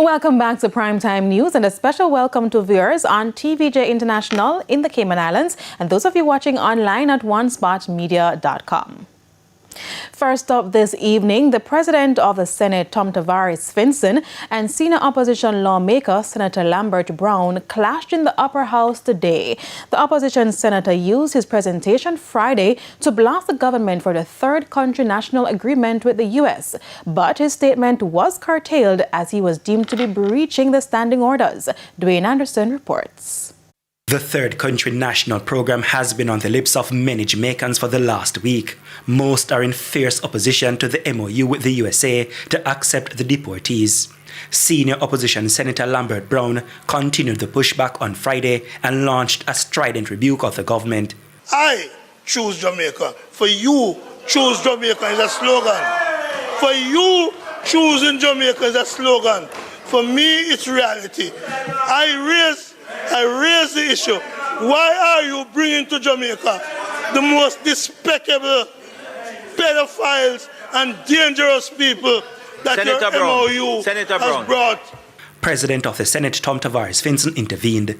Welcome back to Primetime News and a special welcome to viewers on TVJ International in the Cayman Islands and those of you watching online at onespotmedia.com. First up this evening, the President of the Senate, Tavares-Finson, and senior opposition lawmaker, Senator Lambert Brown, clashed in the upper house today. The opposition senator used his presentation Friday to blast the government for the third country national agreement with the U.S., but his statement was curtailed as he was deemed to be breaching the standing orders. Dwayne Anderson reports. The third country national program has been on the lips of many Jamaicans for the last week. Most are in fierce opposition to the MOU with the USA to accept the deportees. Senior opposition Senator Lambert Brown continued the pushback on Friday and launched a strident rebuke of the government. I choose Jamaica. For you, choose Jamaica is a slogan. For you, choosing Jamaica is a slogan. For me, it's reality. I raise the issue. Why are you bringing to Jamaica the most despicable pedophiles and dangerous people that Senator your MOU has brought? President of the Senate, Tavares-Finson, intervened.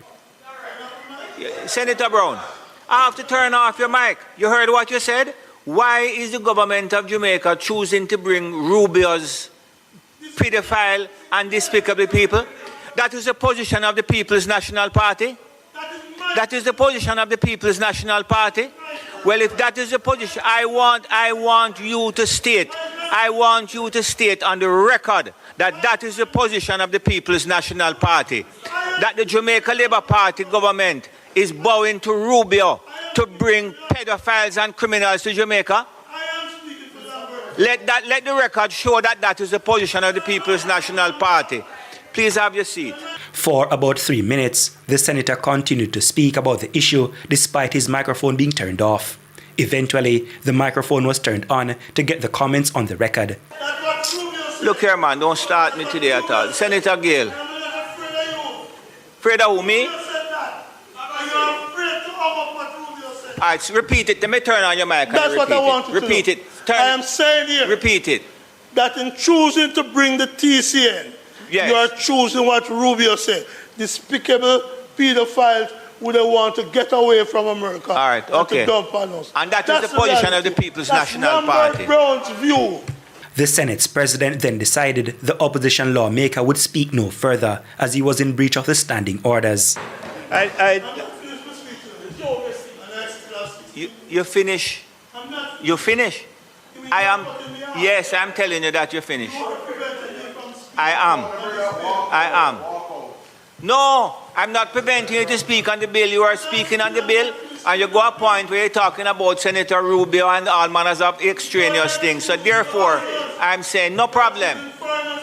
Senator Brown, I have to turn off your mic. You heard what you said? Why is the government of Jamaica choosing to bring Rubio's pedophile and despicable people? That is the position of the People's National Party. That is the position of the People's National Party. Well, if that is the position, I want you to state on the record that that is the position of the People's National Party. That the Jamaica Labour Party government is bowing to Rubio to bring pedophiles and criminals to Jamaica. Let the record show that that is the position of the People's National Party. Please have your seat. For about 3 minutes, the senator continued to speak about the issue despite his microphone being turned off. Eventually, the microphone was turned on to get the comments on the record. Look here, man, don't start me today at all. Senator Gale. Afraid of who, me? All right, repeat it. Let me turn on your mic. That's what I want to repeat it. I am saying here. Repeat it. That in choosing to bring the TCN, yes, you are choosing what Rubio said. Despicable pedophiles would want to get away from America. All right, okay. And to dump on us. And that is the position of the People's National Party. Brown's view. The Senate's president then decided the opposition lawmaker would speak no further as he was in breach of the standing orders. You finish? You finish? Yes, I'm telling you that you're finished. I am. No, I'm not preventing you to speak on the bill. You are speaking on the bill, and you go a point where you're talking about Senator Rubio and all manners of extraneous things. So therefore, I'm saying no problem.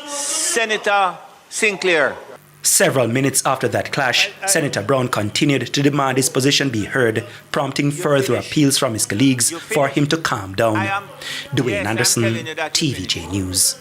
Senator Sinclair. Several minutes after that clash, Senator Brown continued to demand his position be heard, prompting further appeals from his colleagues for him to calm down. Dwayne Anderson, TVJ News.